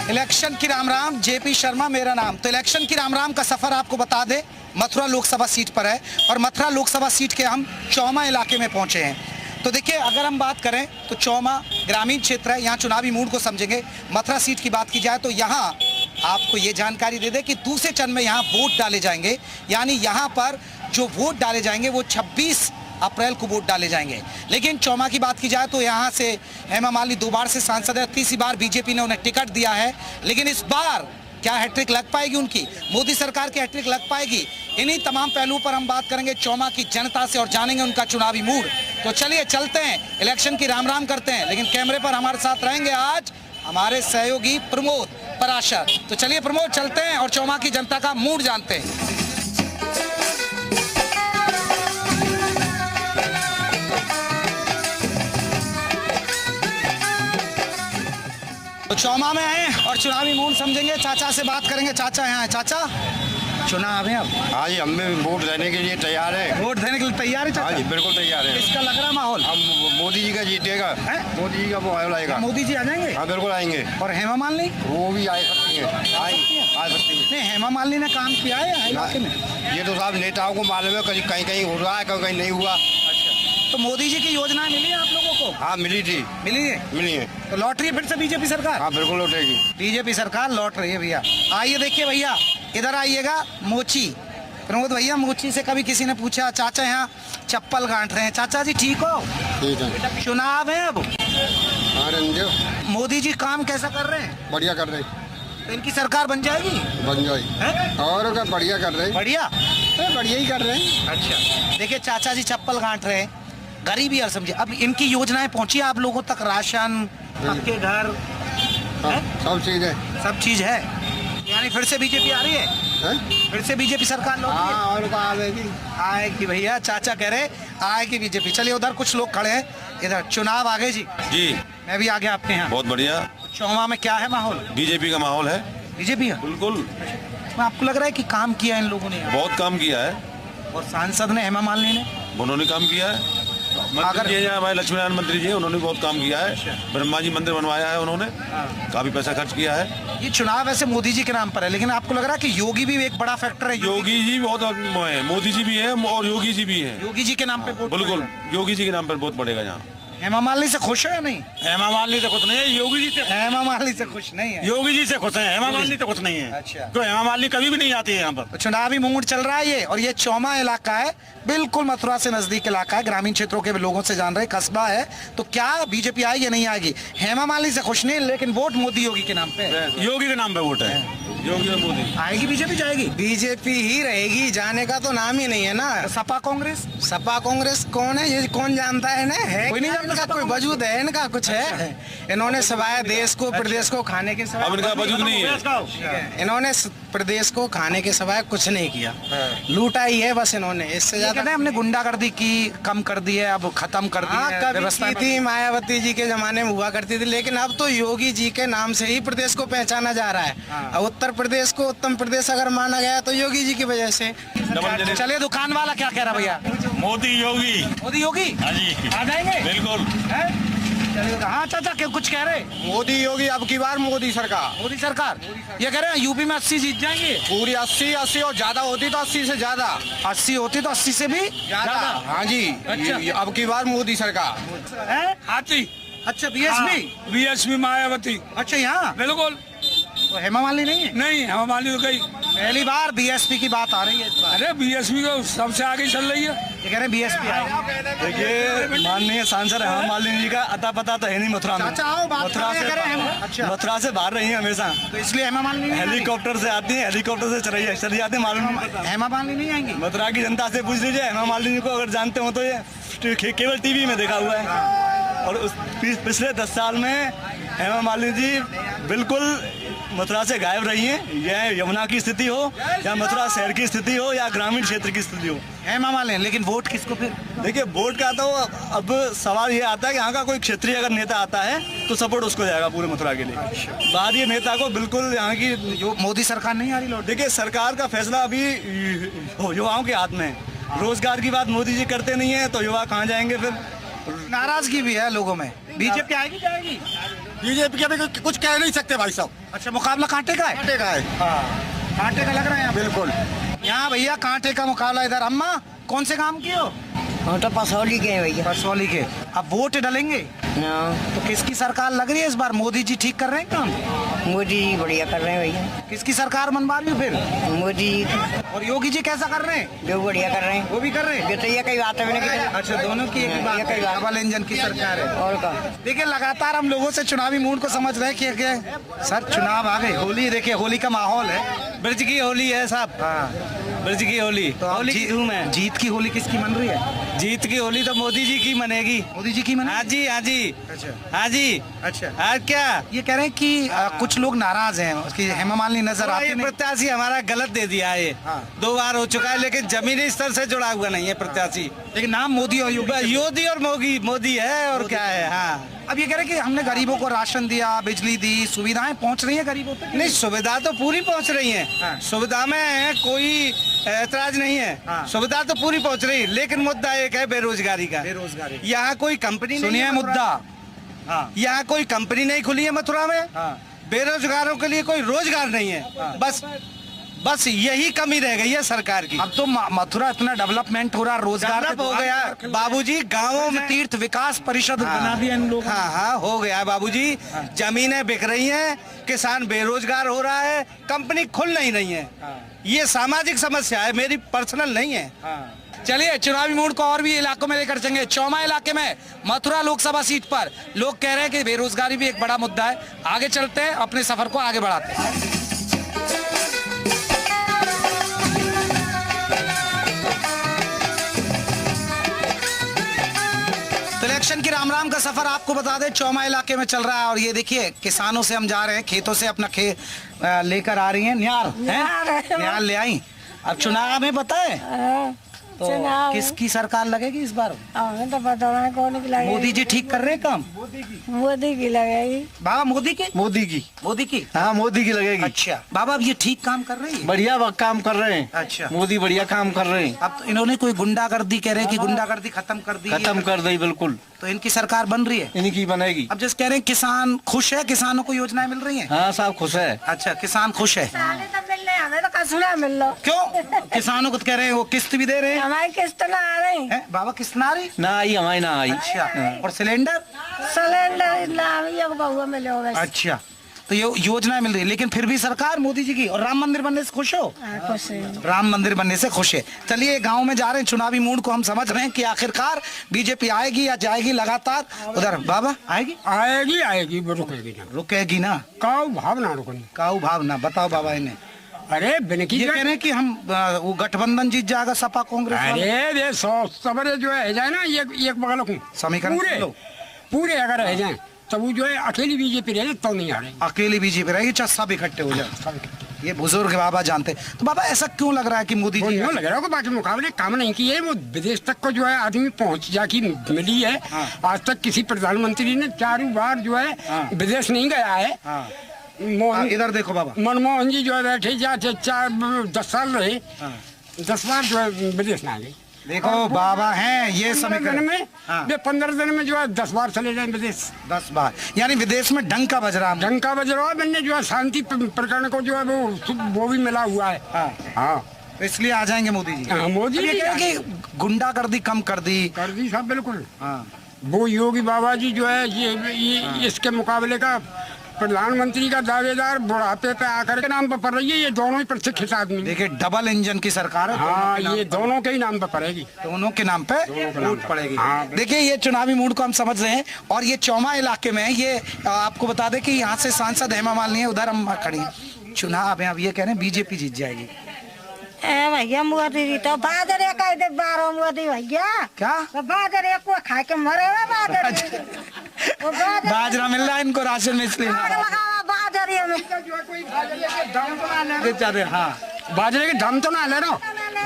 Election की Ram Ram, JP Sharma मेरा नाम। तो इलेक्शन की राम राम का सफर आपको बता दे मथुरा लोकसभा सीट पर है और मथुरा लोकसभा सीट के हम चौमा इलाके में पहुंचे हैं। तो देखिए, अगर हम बात करें तो चौमा ग्रामीण क्षेत्र है, यहाँ चुनावी मूड को समझेंगे। मथुरा सीट की बात की जाए तो यहाँ आपको ये जानकारी दे दे कि दूसरे चरण में यहाँ वोट डाले जाएंगे, यानी यहाँ पर जो वोट डाले जाएंगे वो 26 अप्रैल को वोट डाले जाएंगे। लेकिन चौमा की बात की जाए तो यहाँ से हेमा मालिनी 2 बार से सांसद है, तीसरी बार बीजेपी ने उन्हें टिकट दिया है। लेकिन इस बार क्या हैट्रिक लग पाएगी उनकी, मोदी सरकार की हैट्रिक लग पाएगी? इन्हीं तमाम पहलुओं पर हम बात करेंगे चौमा की जनता से और जानेंगे उनका चुनावी मूड। तो चलिए चलते हैं, इलेक्शन की राम राम करते हैं। लेकिन कैमरे पर हमारे साथ रहेंगे आज हमारे सहयोगी प्रमोद पराशर। तो चलिए प्रमोद, चलते हैं और चौमा की जनता का मूड जानते हैं। तो चौमा में आए और चुनावी मूड समझेंगे, चाचा से बात करेंगे। चाचा यहाँ है। चाचा, चुनाव है अब? हाँ जी, हम भी वोट देने के लिए तैयार है। वोट देने के लिए तैयार है चाचा? हाँ जी, बिल्कुल तैयार है। इसका लग रहा माहौल हम मोदी जी का जीतेगा। मोदी जी का माहौल आएगा। मोदी जी आ जाएंगे? हाँ बिल्कुल आएंगे। और हेमा मालिनी? वो भी आ सकती है। आ सकती है। नहीं, हेमा मालिनी ने काम किया है इलाके में? ये तो साहब नेताओं को मालूम है, कहीं कहीं हो रहा है, कहीं कहीं नहीं हुआ। अच्छा, तो मोदी जी की योजनाएं मिली है आप लोगों को? हाँ मिली थी। मिली है? मिली है। तो लौट रही है फिर से बीजेपी सरकार? हाँ बिल्कुल लौटेगी। बीजेपी सरकार लौट रही है भैया। आइए देखिए भैया, इधर आइएगा। मोची प्रमोद भैया, मोची से कभी किसी ने पूछा, चाचा यहाँ चप्पल गांठ रहे हैं। चाचा जी ठीक हो? ठीक है। चुनाव है अब? हाँ रंजो। मोदी जी काम कैसा कर रहे हैं? बढ़िया कर रहे हैं। तो इनकी सरकार बन जाएगी? बन जाएगी। और क्या बढ़िया कर रहे हैं। बढ़िया? बढ़िया ही कर रहे हैं। अच्छा, देखिए चाचा जी चप्पल गांठ रहे हैं, गरीबी और समझे। अब इनकी योजनाएं पहुंची आप लोगों तक? राशन, पक्के घर, सब चीज है। सब चीज है, यानी फिर से बीजेपी आ रही है? फिर से बीजेपी सरकार लौट रही है? और क्या आएगी? आएगी भैया, चाचा कह रहे आएगी बीजेपी। चलिए उधर कुछ लोग खड़े हैं। इधर चुनाव आ गए जी? जी, मैं भी आ गया आपके यहाँ। बहुत बढ़िया। चौमा में क्या है माहौल? बीजेपी का माहौल है। बीजेपी है? बिल्कुल। आपको लग रहा है कि काम किया इन लोगों ने? बहुत काम किया है। और सांसद ने, हेमा मालिनी ने? उन्होंने काम किया है। मंत्री जी हमारे लक्ष्मी नारायण मंत्री जी, उन्होंने बहुत काम किया है। ब्रह्मा जी मंदिर बनवाया है उन्होंने, काफी पैसा खर्च किया है। ये चुनाव वैसे मोदी जी के नाम पर है, लेकिन आपको लग रहा है कि योगी भी एक बड़ा फैक्टर है? योगी जी बहुत है, मोदी जी भी है और योगी जी भी है। योगी जी के नाम पे वोट बिल्कुल, योगी जी के नाम पर वोट पड़ेगा यहाँ। हेमा मालिनी से खुश है या नहीं? हेमा मालिनी से खुश नहीं है, योगी जी से। हेमा मालिनी से खुश नहीं है? योगी जी से खुश है, हेमा मालिनी से खुश नहीं है। अच्छा, तो हेमा मालिनी कभी भी नहीं आती है यहाँ पर। तो चुनावी मूड चल रहा है ये। और ये चौमा इलाका है, बिल्कुल मथुरा से नजदीक इलाका है, ग्रामीण क्षेत्रों के लोगों से जान रहे, कस्बा है। तो क्या बीजेपी आएगी या नहीं आएगी? हेमा मालिनी से खुश नहीं, लेकिन वोट मोदी योगी के नाम पे। योगी के नाम पे वोट है। योगी और मोदी। आएगी बीजेपी? जाएगी? बीजेपी ही रहेगी, जाने का तो नाम ही नहीं है ना। सपा कांग्रेस? सपा कांग्रेस कौन है ये, कौन जानता है ना? है कोई नहीं क्या जानता इनका? सपा कोई वजूद है इनका? कुछ है? इन्होंने सिवाय देश को प्रदेश को खाने के सिवाय अब इनका वजूद नहीं है। इन्होंने प्रदेश को खाने के सिवाय कुछ नहीं किया। लूटा ही है बस इन्होंने, इससे ज्यादा। हमने गुंडागर्दी की, कम कर दी है, अब खत्म कर दी हाँ, है। कभी व्यवस्था की थी, मायावती जी के जमाने में हुआ करती थी, लेकिन अब तो योगी जी के नाम से ही प्रदेश को पहचाना जा रहा है। और उत्तर प्रदेश को उत्तम प्रदेश अगर माना गया तो योगी जी की वजह से। चलिए, दुकान वाला क्या कह रहा भैया? मोदी योगी। मोदी योगी? हाँ जी, आ जाएंगे? बिल्कुल। हाँ चाचा, क्या कुछ कह रहे? मोदी योगी अब की बार मोदी सरकार। मोदी सरकार ये कह रहे हैं यूपी में 80 जीत जाएंगे। पूरी 80 और ज्यादा होती तो 80 से ज्यादा। 80 होती तो 80 से भी ज्यादा। हाँ जी। अच्छा। अब की बार मोदी सरकार है? हाथी। अच्छा, बीएसपी? बीएसपी मायावती। अच्छा, यहाँ बिल्कुल तो हेमा मालिनी नहीं है? नहीं, हेमा मालिनी तो गई। पहली बार बीएसपी की बात आ रही है इस बार। अरे बीएसपी को सबसे आगे चल रही है। ये कह रहे हैं बीएसपी आएगी। देखिए, माननीय सांसद हेमा मालिनी जी का अता पता तो है नहीं मथुरा में। चाचा आओ, बात मथुरा करें, करें हम। अच्छा, मथुरा से बाहर रही है हमेशा, तो इसलिए हेमा मालिनी नहीं आएंगी? हेलीकॉप्टर से आती है, हेलीकॉप्टर से चली जाती है। मालूम हेमा मालिनी नहीं आएंगी? मथुरा की जनता से पूछ लीजिए, हेमा मालिनी को अगर जानते हो तो ये केवल टीवी में देखा हुआ है। और उस पिछले 10 साल में हेमा मालिनी जी बिल्कुल मथुरा से गायब रही हैं। यह यमुना की स्थिति हो या मथुरा शहर की स्थिति हो या ग्रामीण क्षेत्र की स्थिति हो। हेमा मालिनी, लेकिन वोट किसको फिर? देखिए, वोट का तो अब सवाल ये आता है कि यहाँ का कोई क्षेत्रीय अगर नेता आता है तो सपोर्ट उसको जाएगा पूरे मथुरा के लिए। बाद ये नेता को बिल्कुल यहाँ की जो मोदी सरकार नहीं आ रही लौट। देखिए, सरकार का फैसला अभी युवाओं के हाथ में है। रोजगार की बात मोदी जी करते नहीं है तो युवा कहाँ जाएंगे फिर? नाराजगी भी है लोगों में। बीजेपी आएगी जाएगी? बीजेपी के भी कुछ कह नहीं सकते भाई साहब। अच्छा, मुकाबला कांटे का है? कांटे का है। हाँ, कांटे का लग रहा है यहाँ पे। बिल्कुल। यहाँ भैया कांटे का मुकाबला। इधर अम्मा कौन से काम की हो? हम तो पसौली के हैं भैया। बसौली के। अब वोट डलेंगे तो किसकी सरकार लग रही है इस बार? मोदी जी ठीक कर रहे हैं काम? मोदी जी बढ़िया कर रहे हैं भैया। किसकी सरकार बनवा रही हो फिर? मोदी जी और योगी जी कैसा कर रहे हैं? जो बढ़िया कर रहे हैं। वो भी कर रहे हैं? ये तो ये कई बात है। अच्छा, दोनों की एक ही बात है, डबल इंजन की सरकार है। और का देखिए, लगातार हम लोगों से चुनावी मूड को समझ रहे हैं कि सर चुनाव आ गए, होली देखिए, होली का माहौल है। ब्रज की होली है साहब। हाँ, ब्रज की होली। तो होली की धूम है। जीत की होली किसकी मन रही है? जीत की होली तो मोदी जी की मनेगी। मोदी जी की मन? हाँ जी, हाँ जी, अच्छा हाँ जी। अच्छा, हाँ क्या ये कह रहे हैं कि कुछ लोग नाराज हैं, उसकी हेमा मालिनी नजर आती ये नहीं। प्रत्याशी हमारा गलत दे दिया है। हाँ। 2 बार हो चुका है, लेकिन जमीनी स्तर से जुड़ा हुआ नहीं है प्रत्याशी। लेकिन नाम मोदी और योगी। योगी और मोदी है, और क्या है। हाँ, अब ये कह रहे हैं कि हमने गरीबों को राशन दिया, बिजली दी, सुविधाएं पहुंच रही है गरीबों तक? नहीं, सुविधा तो पूरी पहुंच रही है। हाँ। सुविधा में कोई ऐतराज नहीं है। हाँ। सुविधा तो पूरी पहुंच रही है, लेकिन मुद्दा एक है बेरोजगारी का। बेरोजगारी। यहाँ कोई कंपनी नहीं सुनिए है मुद्दा। मथुरा। हाँ, यहाँ कोई कंपनी नहीं खुली है मथुरा में। हाँ। बेरोजगारों के लिए कोई रोजगार नहीं है। बस यही कमी रह गई है सरकार की। अब तो मथुरा इतना डेवलपमेंट हो रहा, रोजगार डेवलप के हो द्वार गया पर बाबूजी, गांवों में तीर्थ विकास परिषद बना दिया इन लोगों ने। हाँ हाँ, हो गया है बाबूजी। जमीनें बिक रही हैं, किसान बेरोजगार हो रहा है, कंपनी खुल नहीं रही है। ये सामाजिक समस्या है, मेरी पर्सनल नहीं है। चलिए, चुनावी मूड को और भी इलाकों में लेकर चलेंगे। चौमा इलाके में मथुरा लोकसभा सीट पर लोग कह रहे हैं कि बेरोजगारी भी एक बड़ा मुद्दा है। आगे चलते हैं, अपने सफर को आगे बढ़ाते हैं। तो इलेक्शन की राम राम का सफर आपको बता दें, चौमा इलाके में चल रहा है। और ये देखिए, किसानों से हम जा रहे हैं, खेतों से अपना लेकर आ रही हैं निहार ले आई। अब चुनाव में पता है तो किसकी सरकार लगेगी इस बार? तो पता नहीं कौन की लगेगी। मोदी जी ठीक कर रहे हैं काम? मोदी की लगेगी। बाबा मोदी की? मोदी की। मोदी की? हाँ, मोदी की लगेगी। अच्छा बाबा, अब ये ठीक काम कर रही है? बढ़िया काम कर रहे हैं। अच्छा, मोदी बढ़िया काम कर रहे हैं। अब तो इन्होंने कोई गुंडागर्दी कह रहे हैं कि गुंडागर्दी खत्म कर दी है। खत्म कर दी बिल्कुल। तो इनकी सरकार बन रही है? इनकी बनेगी। अब जैसे कह रहे हैं किसान खुश है, किसानों को योजनाएं मिल रही हैं? हाँ, सब खुश है। अच्छा, किसान खुश है। हमें तो कसुना मिल लो। क्यों? किसानों को तो कह रहे हैं वो किस्त भी दे रहे हैं। हमारी किस्त ना आ रही। हैं? बाबा किस्त ना आ रही? ना आई, हमारी ना आई। अच्छा, और सिलेंडर? सिलेंडर ना बहुआ मिले हो। अच्छा, तो ये योजनाएं मिल रही है, लेकिन फिर भी सरकार मोदी जी की। और राम मंदिर बनने से खुश हो? खुश है। राम मंदिर बनने से खुश है। चलिए, गांव में जा रहे हैं, चुनावी मूड को हम समझ रहे हैं कि आखिरकार बीजेपी आएगी या जाएगी लगातार। उधर बाबा आएगी? आएगी आएगी, वो रुकेगी ना। रुकेगी ना? काऊ भाव ना रुकनी। काऊ भाव ना? बताओ बाबा इन्हें। अरे बिनकी ये कह रहे हैं कि हम वो गठबंधन जीत जाएगा सपा कांग्रेस वाला। अरे ये सबरे जो है जाए ना, एक बगल को समीकरण पूरे अगर रह जाए तो वो जो है अकेली बीजेपी रहे तो नहीं आ रही। अकेली बीजेपी रहेगी, चाहे सब इकट्ठे हो जाए। ये बुजुर्ग बाबा जानते। तो बाबा ऐसा क्यों लग रहा है कि मोदी जी लग रहा है बाकी मुकाबले काम नहीं किए, वो विदेश तक को जो है आदमी पहुंच जाके मिली है। आज तक किसी प्रधानमंत्री ने 4 बार जो है विदेश नहीं गया है। इधर देखो बाबा, मनमोहन जी जो है बैठे जाते 10 साल रहे, 10 बार जो है विदेश ना गए। देखो बाबा हैं ये समीकरण में 15 दिन में जो है 10 बार चले जाए विदेश। 10 बार, यानी विदेश में डंका बज रहा है। डंका बज रहा है। मैंने जो है शांति प्रकरण को जो है वो भी मिला हुआ है। हाँ, तो इसलिए आ जाएंगे मोदी जी। मोदी जी कि गुंडागर्दी कम कर दी साहब बिल्कुल। वो योगी बाबा जी जो है ये इसके मुकाबले का प्रधानमंत्री का दावेदार बुढ़ापे पे आकर के नाम पर पड़ रही है। ये दोनों ही प्रशिक्षित आदमी। देखिए, डबल इंजन की सरकार है। हाँ, ये दोनों के ही नाम पर पड़ेगी। दोनों के नाम पे वोट पड़ेगी। देखिए, ये चुनावी मूड को हम समझ रहे हैं। और ये चौमा इलाके में ये आपको बता दें कि यहाँ से सांसद हेमा मालिनी है, उधर हम खड़ी हैं। चुनाव है, अब ये कह रहे हैं बीजेपी जीत जाएगी। भैया मोदी जी तो बाजरे का दे 12 मोदी भैया। क्या? तो बाजरे को खा के मरे हुए बाजरे। बाजरा मिल रहा है इनको राशन में, इसलिए बाजरे में हाँ, बाजरे के दाम तो ना ले रहा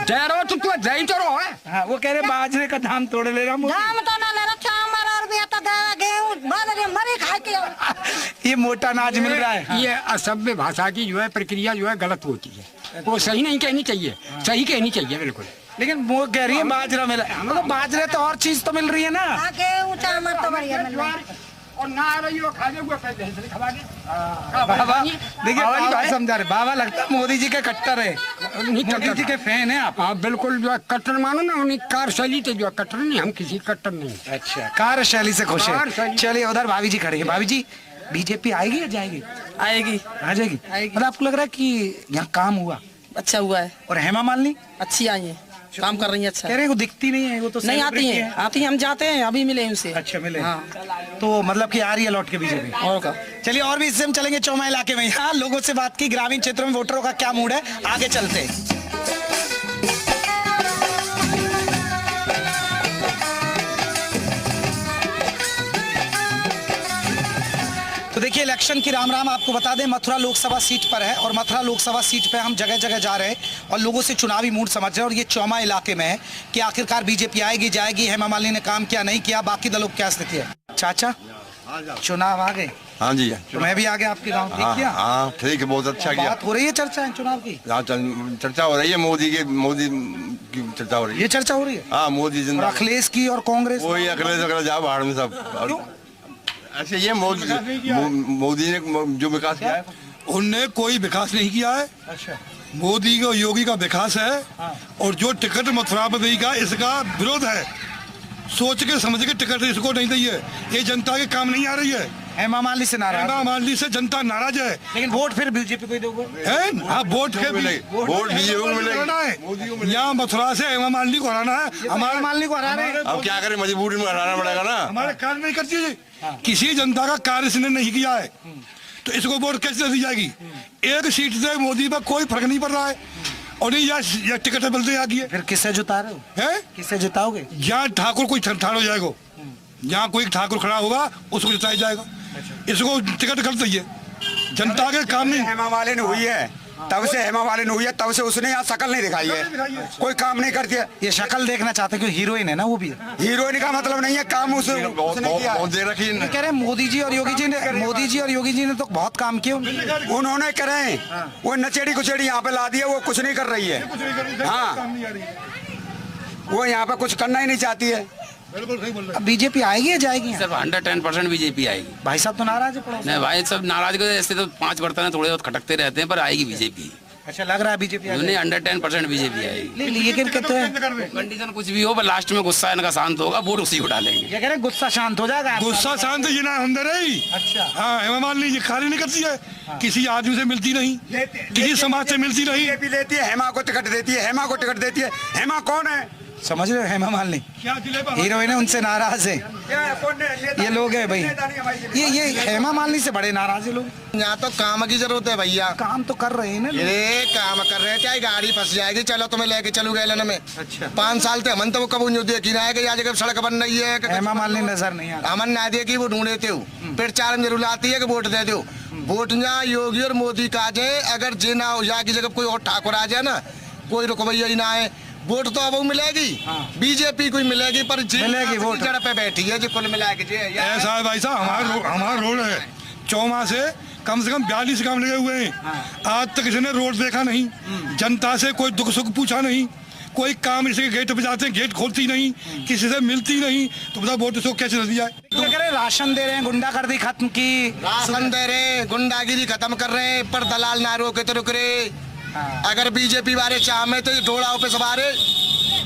दे रहा तो तू दे तो रहा है। हाँ, वो कह रहे बाजरे का दाम तोड़ ले रहा हूँ। दाम तो ना ले रहा, चावल और बेटा गेहूं बाजरे मरे खा के। ये मोटा अनाज मिल रहा है। ये असभ्य भाषा की जो है प्रक्रिया जो है गलत होती है। वो सही नहीं कहनी चाहिए, सही कहनी चाहिए बिल्कुल। लेकिन वो कह रही है बाजरा मिला, हम लोग बाजरे तो और चीज तो मिल रही है ना। गेहूं चावल तो बढ़िया मिल रहा है। और ना आ रही हो खाने हुए पैसे खबा दे। बाबा देखिए, बाबा समझा रहे, बाबा लगता है मोदी जी के कट्टर है, मोदी जी के फैन है आप। हाँ बिल्कुल, जो है कट्टर मानो ना, उन्हीं कार्यशैली से जो है कट्टर नहीं, हम किसी कट्टर नहीं। अच्छा, कार्यशैली से खुश है। चलिए उधर भाभी जी खड़े हैं। भाभी जी, बीजेपी आएगी या जाएगी? आएगी। आ जाएगी। मतलब आपको लग रहा है कि यहाँ काम हुआ? अच्छा हुआ है। और हेमा मालिनी अच्छी आई है, काम कर रही है। अच्छा कह रहे हैं वो दिखती नहीं है, वो तो नहीं आती celebrity है, आती है, हम जाते हैं, अभी मिले उनसे। अच्छा मिले। हाँ। तो मतलब कि आ रही है लौट के बीजेपी। और का चलिए और भी इससे हम चलेंगे चौमा इलाके में। यहाँ लोगों से बात की, ग्रामीण क्षेत्रों में वोटरों का क्या मूड है, आगे चलते हैं। तो देखिए, इलेक्शन की राम राम आपको बता दें, मथुरा लोकसभा सीट पर है और मथुरा लोकसभा सीट पे हम जगह जगह जा रहे हैं और लोगों से चुनावी मूड समझ रहे हैं। और ये चौमा इलाके में है कि आखिरकार बीजेपी आएगी जाएगी, हेमा मालिनी ने काम किया नहीं किया, बाकी दलों की क्या स्थिति है। चाचा, चुनाव आ गए? हाँ जी। तो मैं भी आ गया आपके गाँव, ठीक किया? हाँ ठीक है, बहुत अच्छा किया। बात हो रही है, चर्चा है चुनाव की? हाँ, चर्चा हो रही है, मोदी की चर्चा हो रही है। ये चर्चा हो रही है? हाँ, मोदी और जिंदा। अखिलेश की और कांग्रेस? वही अखिलेश अगर जा बाहर में सब। ऐसे ये मोदी ने जो विकास किया है, उनने कोई विकास नहीं किया है। अच्छा। मोदी का योगी का विकास है। और जो टिकट मथुरा पर देगा इसका विरोध है। सोच के समझ के टिकट इसको नहीं दी है, ये जनता के काम नहीं आ रही है। हेमा मालिनी से नाराज? हेमा मालिनी से जनता नाराज है। लेकिन वोट फिर बीजेपी को ही दोगे? हाँ, वोट के वोट बीजेपी को मिलेगा। यहाँ मथुरा से हेमा मालिनी को हराना है। हमारे मालिनी को हरा रहे हैं। अब क्या करें, मजबूरी में हराना पड़ेगा ना। हमारे कार्य नहीं करती है, किसी जनता का कार्य इसने नहीं किया है, तो इसको वोट कैसे दी जाएगी? एक सीट से मोदी पर कोई फर्क नहीं पड़ रहा है। और नहीं या टिकट मिलते आ गई है। फिर किससे जिता रहे हो? हैं? किससे जिताओगे? यहाँ ठाकुर कोई ठाड़ हो जाएगा, यहाँ कोई ठाकुर खड़ा होगा उसको जिताया जाएगा। इसको टिकट कर दीजिए, जनता के काम नहीं। हेमा मालिनी हुई है तब से, हेमा मालिनी हुई है तब से उसने यहाँ शकल नहीं दिखाई है, कोई काम नहीं करती है। ये शक्ल देखना चाहते हैं, क्योंकि हीरोइन है ना वो भी। हीरोइन का मतलब नहीं है, काम उसने किया है। दे रखी ये कह रहे हैं मोदी जी और योगी जी ने तो बहुत काम किए। उन्होंने करे, वो नचेड़ी कुचेड़ी यहाँ पे ला दिया, वो कुछ नहीं कर रही है। हाँ, वो यहाँ पे कुछ करना ही नहीं चाहती है। अब बीजेपी आएगी या जाएगी? सिर्फ 110% बीजेपी आएगी। भाई साहब तो नाराज है पड़ोस? नहीं भाई, सब नाराज को ऐसे तो 5 बर्तन थोड़े बहुत खटकते रहते हैं, पर आएगी बीजेपी। अच्छा, लग रहा है बीजेपी नहीं, 110% बीजेपी आएगी। लेकिन कहते हैं कंडीशन कुछ भी हो, पर लास्ट में गुस्सा इनका शांत होगा, वोट उसी को डालेंगे। ये कह रहे हैं गुस्सा शांत हो जाएगा। गुस्सा शांत ये ना अंदर है। अच्छा। हाँ, हेमा मालिनी ये खाली नहीं करती है, किसी आदमी से मिलती नहीं, किसी समाज से मिलती नहीं। बीजेपी लेती है, हेमा को टिकट देती है, हेमा को टिकट देती है। हेमा कौन है? समझ रहे हो? हेमा मालिनी हीरोइन है, उनसे नाराज है ये लोग है भाई। ये हेमा मालिनी से बड़े नाराज है लोग। यहाँ तो काम की जरूरत है भैया। काम तो कर रहे हैं ना, ये काम कर रहे हैं, चाहे गाड़ी फंस जाएगी, चलो तुम्हें लेके चलू गए में। अच्छा। 5 साल थे हमन तो वो कबूल नहीं देखी ना है कि आज सड़क बन रही है। हेमा मालिनी नजर नहीं आता। हमन ना देखी, वो ढूंढते हो, फिर 4 में जरूर आती है कि वोट दे दो। वोट यहाँ योगी और मोदी का आ जाए, अगर जे ना हो जाए की जगह कोई और ठाकुर आ जाए ना, कोई रुकवैया ही ना है, वोट तो अब मिलेगी। बीजेपी को ही मिलेगी, पर मिलेगी वोट जगह पे बैठी है जो कुल मिला के। ऐसा है भाई साहब, हमारा रोड है चौमा से कम 42 काम लगे हुए हैं। आज तक किसी ने रोड देखा नहीं, जनता से कोई दुख सुख पूछा नहीं, कोई काम इसे गेट पे जाते हैं, गेट खोलती नहीं, किसी से मिलती नहीं, तो बताओ वोट इसको कैसे दिया है? तो कह रहे राशन दे रहे हैं, गुंडागर्दी खत्म की, राशन दे रहे हैं, गुंडागिरी खत्म कर रहे हैं, पर दलाल ना रोके तो रुक रहे। अगर बीजेपी वाले चाह में तो ढोड़ाओं पे सवारे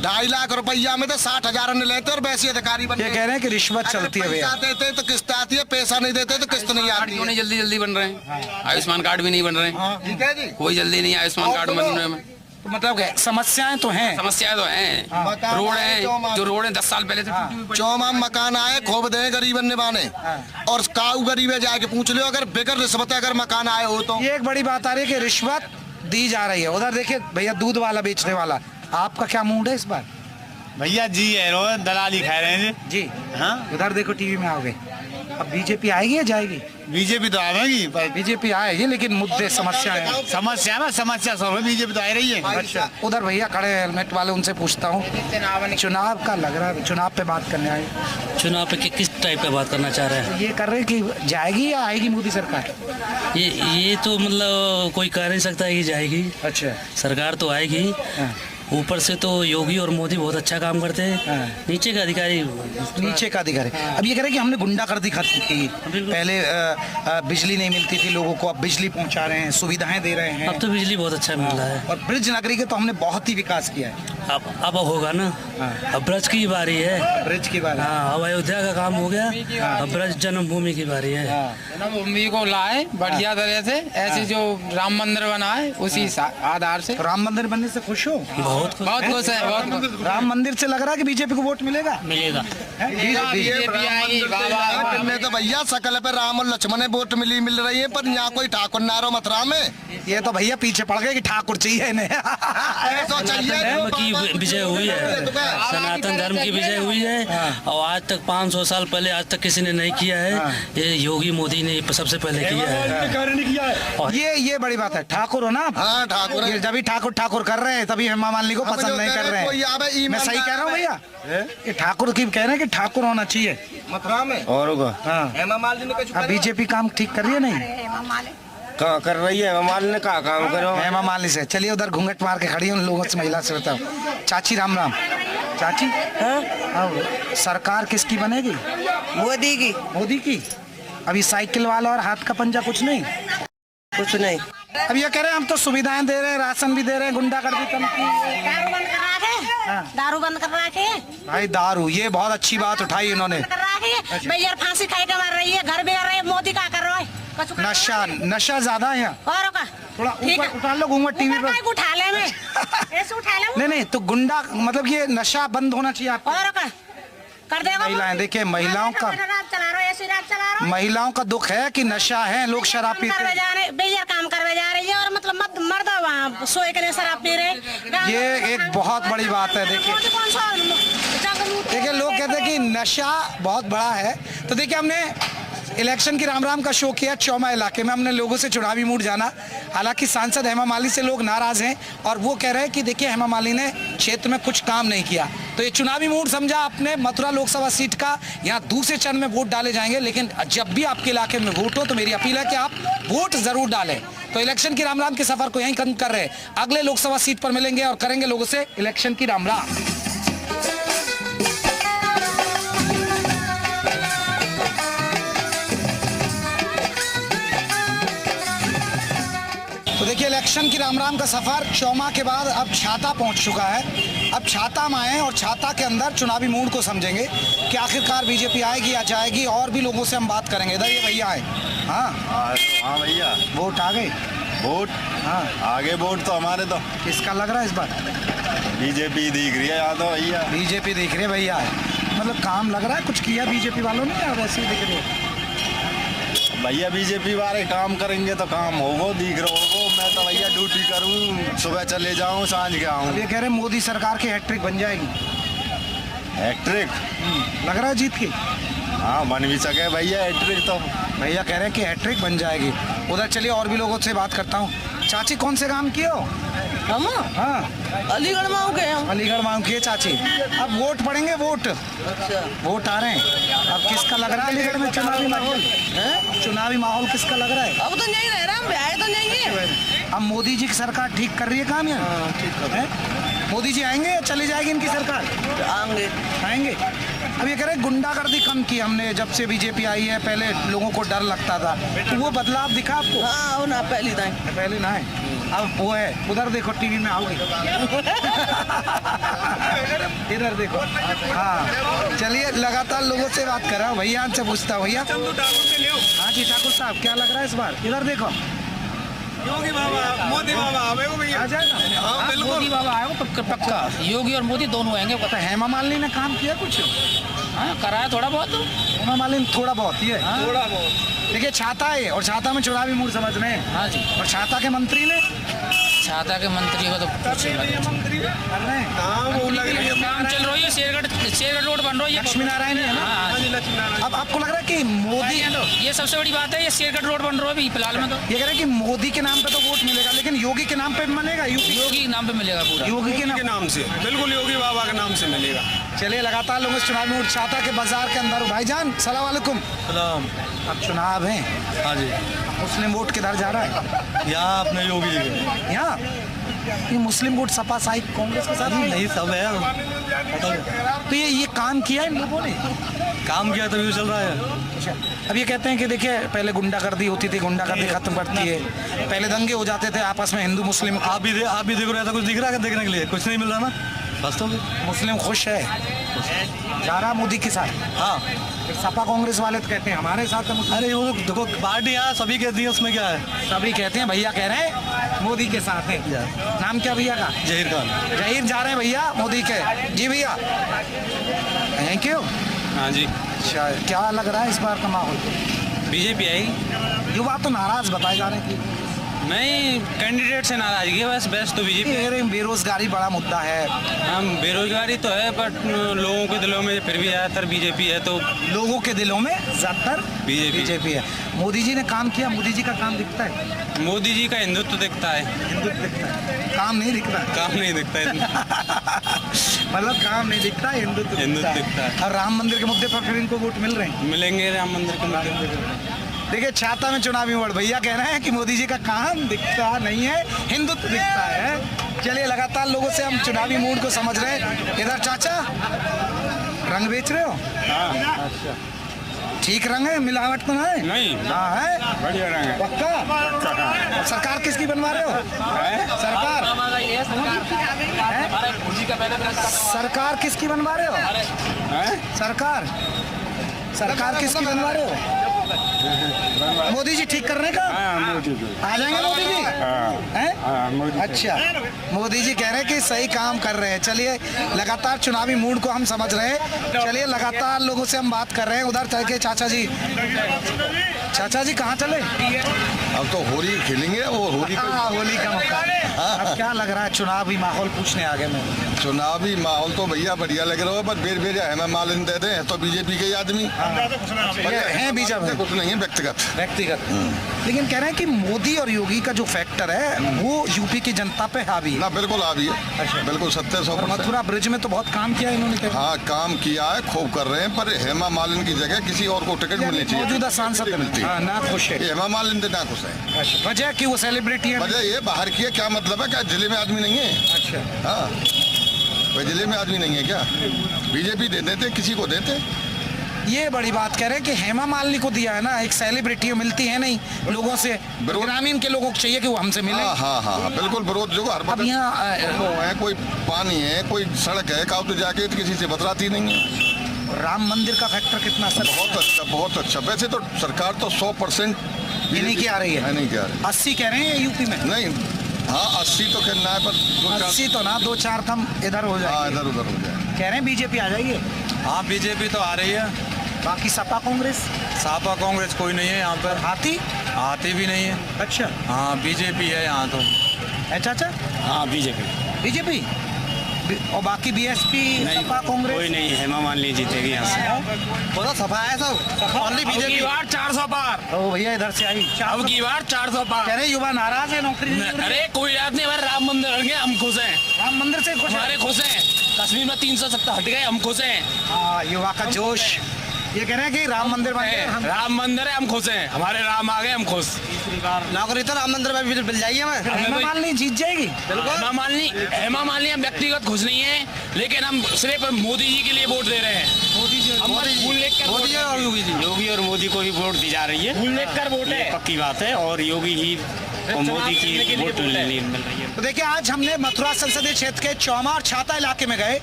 2.5 लाख रुपया में तो 60,000 लेते और वैसे अधिकारी बनते। ये कह रहे हैं कि रिश्वत चलती है भैया। पैसा देते तो किस्त आती है, पैसा नहीं देते तो किस्त नहीं आती। क्यों नहीं जल्दी बन रहे हैं? आयुष्मान कार्ड भी नहीं बन रहे हैं। ठीक है जी, कोई जल्दी नहीं आयुष्मान कार्ड बनने में। तो मतलब समस्याएं तो हैं, समस्याएं तो हैं। रोड है, जो रोड है 10 साल पहले से चौमा मकान आए खूब दे गरीब निभाने, और काऊ गरीब जाके पूछ लो, अगर बेगर रिश्वत अगर मकान आए हो तो। ये एक बड़ी बात आ रही है कि रिश्वत दी जा रही है। उधर देखिए भैया, दूध वाला बेचने वाला, आपका क्या मूड है इस बार? भैया जी है दलाली खा रहे हैं जी। हाँ, उधर देखो टीवी में आओगे। अब बीजेपी आएगी या जाएगी? बीजेपी तो आएगी, पर बीजेपी आएगी, लेकिन मुद्दे समस्याएं समस्या सॉल्व है, बीजेपी तो आ रही है। अच्छा, उधर भैया खड़े हैं हेलमेट वाले, उनसे पूछता हूँ, चुनाव का लग रहा है, चुनाव पे बात करने आए। चुनाव पे किस टाइप पे बात करना चाह रहे हैं? ये कर रहे हैं कि जाएगी या आएगी मोदी सरकार? ये तो मतलब कोई कह नहीं सकता है कि जाएगी। अच्छा, सरकार तो आएगी। ऊपर से तो योगी और मोदी बहुत अच्छा काम करते हैं, नीचे का अधिकारी अब ये कह रहे हैं कि हमने गुंडागर्दी खत्म की, पहले बिजली नहीं मिलती थी लोगों को, अब बिजली पहुंचा रहे हैं, सुविधाएं दे रहे हैं, अब तो बिजली बहुत अच्छा मिल रहा है। और ब्रज नगरी के तो हमने बहुत ही विकास किया है। अब होगा ना, अब ब्रज की बारी है, ब्रज की बारी। हाँ, अब अयोध्या का काम हो गया, अब ब्रज जन्मभूमि की बारी है। जन्मभूमि को लाए बढ़िया तरह से, ऐसे जो राम मंदिर बना है उसी आधार से। राम मंदिर बनने से खुश हो? बहुत खुश है, बहुत। राम मंदिर से लग रहा है कि बीजेपी को वोट मिलेगा। में तो भैया सकल पे राम और लक्ष्मण वोट मिल रही है, पर यहाँ कोई ठाकुर नारो मथुरा में। ये तो भैया पीछे पड़ गए कि ठाकुर चाहिए इन्हें। तो धर्म की विजय हुई है, सनातन धर्म की विजय हुई है, और आज तक 500 साल पहले आज तक किसी ने नहीं किया है, ये योगी मोदी ने सबसे पहले किया है। ये बड़ी बात है। ठाकुर हो ना? हाँ ठाकुर। जब ठाकुर कर रहे हैं तभी हेमा मालिनी को पसंद नहीं कर रहे हैं। मैं सही कह रहा हूँ भैया? ये ठाकुर की कह रहे हैं कि ठाकुर होना चाहिए मथुरा में। और होगा। हेमा मालिनी ने अब बीजेपी काम ठीक कर रही है नहीं? कहाँ कर रही है हेमा मालिनी, कहाँ काम करो हेमा मालिनी से। चलिए उधर घूंघट मार के खड़ी है, उन लोगों से महिला से बताओ। चाची राम राम। चाची हाँ, सरकार किसकी बनेगी? मोदी की। मोदी की। अभी साइकिल वाला और हाथ का पंजा कुछ नहीं? कुछ नहीं। अब ये कह रहे हैं हम तो सुविधाएं दे रहे हैं, राशन भी दे रहे हैं, गुंडागर्दी कम की। दारू बंद कर रखे, दारू बंद कर रखे भाई। दारू, ये बहुत अच्छी बात उठाई इन्होंने। भैया फांसी खाई के मार रही है, घर में रहे, मोदी का कर रहा है। नशा ज्यादा है यहाँ। और का थोड़ा ऊपर उठा लो घूंघट टीवी पर। उठा ले में ऐसे उठा ले। नहीं तो गुंडा मतलब ये नशा बंद होना चाहिए आपको। और का कर देगा। महिलाएं देखिए, महिलाओं का दुख है कि नशा है, लोग शराब पीते हैं। भैया काम करवे जा रही है और मतलब मर्द वहाँ सोए के शराब पी रहे। ये एक बहुत बड़ी बात है। देखिए लोग कहते हैं कि नशा बहुत बड़ा है। तो देखिए हमने इलेक्शन की राम राम का शो किया चौमा इलाके में, हमने लोगों से चुनावी मूड जाना। हालांकि सांसद हेमा मालिनी से लोग नाराज हैं और वो कह रहे हैं कि देखिए हेमा मालिनी ने क्षेत्र में कुछ काम नहीं किया। तो ये चुनावी मूड समझा आपने मथुरा लोकसभा सीट का। यहाँ दूसरे चरण में वोट डाले जाएंगे, लेकिन जब भी आपके इलाके में वोट हो तो मेरी अपील है कि आप वोट जरूर डालें। तो इलेक्शन की राम राम के सफर को यहीं खत्म कर रहे हैं। अगले लोकसभा सीट पर मिलेंगे और करेंगे लोगों से इलेक्शन की राम राम। तो देखिए इलेक्शन की राम राम का सफर चौमा के बाद अब छाता पहुंच चुका है। अब छाता में आए और छाता के अंदर चुनावी मूड को समझेंगे कि आखिरकार बीजेपी आएगी या जाएगी। और भी लोगों से हम बात करेंगे। इधर ये भैया आए। हाँ भैया वोट आ गए। वोट हाँ आगे वोट तो हमारे तो किसका लग रहा है इस बार? बीजेपी दिख रही है यहाँ तो भैया। बीजेपी दिख रही है भैया। मतलब काम लग रहा है कुछ किया बीजेपी वालों ने या वैसे ही दिख रही है? भैया बीजेपी वाले काम करेंगे तो काम होगा, दिख रहा होगा। मैं तो भैया ड्यूटी करूँ, सुबह चले जाऊँ सांझ के आऊँ। ये कह रहे मोदी सरकार की हैट्रिक बन जाएगी। हैट्रिक लग रहा है जीत की? हाँ बन भी सके भैया हैट्रिक तो। भैया कह रहे हैं कि हैट्रिक बन जाएगी। उधर चलिए और भी लोगों से बात करता हूँ। चाची कौन से काम किए हो? हम हाँ अलीगढ़ मांग के हम। अलीगढ़ मांग किए चाची। अब वोट पड़ेंगे, वोट वोट आ रहे हैं। अब किसका लग रहा है अलीगढ़ में चुनावी माहौल है? चुनावी माहौल किसका लग रहा है? अब तो नहीं रह रहा, हम आए तो नहीं है। अब मोदी जी की सरकार ठीक कर रही है काम यहाँ? ठीक है। मोदी जी आएंगे या चली जाएगी इनकी सरकार? आएंगे। अब ये कह रहे गुंडागर्दी कम की हमने जब से बीजेपी आई है। पहले लोगों को डर लगता था, तो वो बदलाव दिखा आपको? हाँ ना, पहले ना है। अब वो है। उधर देखो टीवी में आओगे। इधर देखो। हाँ चलिए लगातार लोगों से बात कर रहा हूँ। भैया से पूछता हूँ। भैया हाँ जी ठाकुर साहब क्या लग रहा है इस बार? इधर देखो। योगी बाबा मोदी बाबा आ जाएगा। हाँ बिल्कुल मोदी बाबा आएगा पक्का। योगी और मोदी दोनों आएंगे। पता है हेमा मालिनी ने काम किया कुछ? हाँ कराया थोड़ा बहुत। हेमा मालिनी थोड़ा बहुत ही है। थोड़ा बहुत। देखिए छाता है और छाता में चुनावी मूड समझ रहे हैं। हाँ जी। और छाता के मंत्री ने? छाता के मंत्री को तो काम चल रही है। शेरगढ़ रोड बन रही है। लक्ष्मी नारायण है ना? अब आपको लग रहा है कि मोदी, ये सबसे बड़ी बात है, ये शेरगढ़ रोड बन रहा है अभी फिलहाल में। तो ये कह रहे हैं कि मोदी के नाम पे तो वोट मिलेगा, लेकिन योगी के नाम पे मिलेगा? योगी के नाम पे मिलेगा पूरा। योगी के नाम से बिल्कुल योगी बाबा के नाम से मिलेगा। चलिए लगातार लोग इस चुनाव में छाता के बाजार के अंदर। भाईजान सलाम वालेकुम। सलाम। अब चुनाव है। हाँ जी। मुस्लिम वोट किधर जा रहा है? यहाँ अपने योगी जी यहाँ ये मुस्लिम वोट सपा साइड कांग्रेस के साथ नहीं सब है। तो ये काम किया इन लोगों ने, काम किया तभी चल रहा है। अब ये कहते हैं कि देखिए पहले गुंडागर्दी होती थी, गुंडागर्दी खत्म करती है, पहले दंगे हो जाते थे आपस में हिंदू मुस्लिम। आप भी देखो, ऐसा कुछ दिख रहा है देखने के लिए? कुछ नहीं मिल रहा ना वास्तव में। मुस्लिम खुश है जा रहा मोदी के साथ। हाँ, सपा कांग्रेस वाले तो कहते हैं हमारे साथ है मुस्लिम। अरे वो देखो पार्टी यहाँ सभी कहती है, उसमें क्या है? सभी कहते हैं, भैया कह रहे हैं मोदी के साथ है। नाम क्या भैया का? जहीर खान। जहीर जा रहे हैं भैया मोदी के। जी भैया, थैंक यू। हाँ जी, अच्छा, क्या लग रहा है इस बार का माहौल? बीजेपी आएगी। युवा तो नाराज बताए जा रहे हैं कि नहीं, कैंडिडेट से नाराजगी है बस। बेस्ट तो बीजेपी। बेरोजगारी बड़ा मुद्दा है। हम बेरोजगारी तो है, बट लोगों के दिलों में फिर भी ज़्यादातर बीजेपी है। तो लोगों के दिलों में ज्यादातर बीजेपी है। मोदी जी ने काम किया, मोदी जी का काम दिखता है? मोदी जी का हिंदुत्व दिखता है। हिंदुत्व दिखता है, काम नहीं दिखता। काम नहीं दिखता है। मतलब काम नहीं दिखता, हिंदुत्व दिखता है। और राम मंदिर के मुद्दे पर फिर इनको वोट मिल रहे हैं? मिलेंगे राम मंदिर के मुद्दे। देखिए छाता में चुनावी मोड़, भैया कह रहे हैं कि मोदी जी का काम दिखता नहीं है, हिंदुत्व दिखता है। चलिए, लगातार लोगों से हम चुनावी मूड को समझ रहे हैं। इधर चाचा रंग बेच रहे हो? अच्छा, ठीक रंग है, मिलावट तो नहीं? हाँ है, बढ़िया रंग है। पक्का? सरकार किसकी बनवा रहे हो? सरकार सरकार किसकी बनवा रहे हो? सरकार किसकी बनवा रहे हो? मोदी जी ठीक करने का? आ जाएंगे मोदी जी? अच्छा, मोदी जी कह रहे हैं कि सही काम कर रहे हैं। चलिए, लगातार चुनावी मूड को हम समझ रहे हैं। चलिए, लगातार लोगों से हम बात कर रहे हैं। उधर चल के चाचा जी कहाँ चले? अब तो होली खेलेंगे, वो होली होली का मौका। अब क्या लग रहा है चुनावी माहौल पूछने आगे में? चुनावी माहौल तो भैया बढ़िया लग रहा है, पर बेर हेमा मालिनी दे दें तो बीजेपी के आदमी हैं बीजेपी, कुछ नहीं है व्यक्तिगत। लेकिन कह रहे हैं कि मोदी और योगी का जो फैक्टर है वो यूपी की जनता पे हावी है। ना बिल्कुल हावी है। अच्छा, बिल्कुल 100%। मथुरा ब्रिज में तो बहुत काम किया इन्होंने। हाँ, काम किया है, खूब कर रहे हैं, पर हेमा मालिनी की जगह किसी और को टिकट मिलनी चाहिए। मौजूदा सांसद मिलती है ना खुश है। हेमा मालिनी ना खुश है। वजह कि वो सेलिब्रिटी है? वजह ये बाहर की है, क्या मतलब है? क्या जिले में आदमी नहीं है? अच्छा, हाँ, भाई जिले में आदमी नहीं है क्या? बीजेपी दे देते, किसी को देते। ये बड़ी बात कह रहे हैं कि हेमा मालिनी को दिया है ना, एक सेलिब्रिटी मिलती है नहीं लोगों से, ग्रामीण के लोगों को चाहिए कि वो हमसे मिले। हाँ, बिल्कुल विरोध जो हर अब यहाँ है, कोई पानी है, कोई सड़क है, का तो जाके तो किसी से बतलाती नहीं है। राम मंदिर का फैक्टर कितना सर? बहुत अच्छा। वैसे तो सरकार तो 100% नहीं की आ रही है। नहीं क्या 80 कह रहे हैं यूपी में? नहीं, हाँ 80 तो कहना है, पर 80 तो ना, 2-4 कम इधर हो जाए। हाँ, इधर उधर हो जाए। कह रहे हैं बीजेपी आ जाइए। हाँ, बीजेपी तो आ रही है। बाकी सपा कांग्रेस? सपा कांग्रेस कोई नहीं है यहाँ पर। हाथी भी नहीं है। अच्छा, हाँ, बीजेपी है यहाँ तो। है चाचा? हाँ, बीजेपी। और बाकी बीएसपी, सपा कांग्रेस कोई नहीं। हेमा मालिनी जीतेगी यहाँ से। पूरा सफा है सब, ओनली बीजेपी। 400 पार। ओ भैया इधर से आई। अब की बार 400 पार। कह रहे युवा नाराज है नौकरी। अरे कोई बात नहीं, हमारे राम मंदिर हट गए, हम खुश हैं। राम मंदिर से खुश? हमारे खुश हैं। कश्मीर में 370 हट गए, हम खुश हैं। हाँ, युवा का जोश। ये कह रहे हैं कि राम मंदिर बन गया। राम मंदिर है, हम खुश हैं। हमारे राम आ गए, हम खुश। नौकरी तो राम मंदिर में भी मिल जाएगी हमें। हेमा मालिनी जीत जाएगी? हेमा मालिनी हम व्यक्तिगत खुश नहीं है, लेकिन हम सिर्फ मोदी जी के लिए वोट दे रहे हैं। योगी और मोदी को ही वोट दी जा रही है। फूल लेकर वोट है, पक्की बात है। और योगी ही और मोदी की वोट मिल रही है। तो देखिए, आज हमने मथुरा संसदीय क्षेत्र के चौमा और छाता इलाके में गए।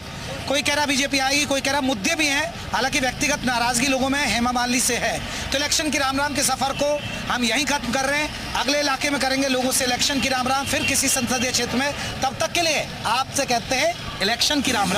कोई कह रहा बीजेपी आएगी, कोई कह रहा मुद्दे भी हैं, हालांकि व्यक्तिगत नाराजगी लोगों में हेमा मालिनी से है। तो इलेक्शन की राम के सफर को हम यहीं खत्म कर रहे हैं। अगले इलाके में करेंगे लोगों से इलेक्शन की राम, फिर किसी संसदीय क्षेत्र में। तब तक के लिए आपसे कहते हैं इलेक्शन की राम।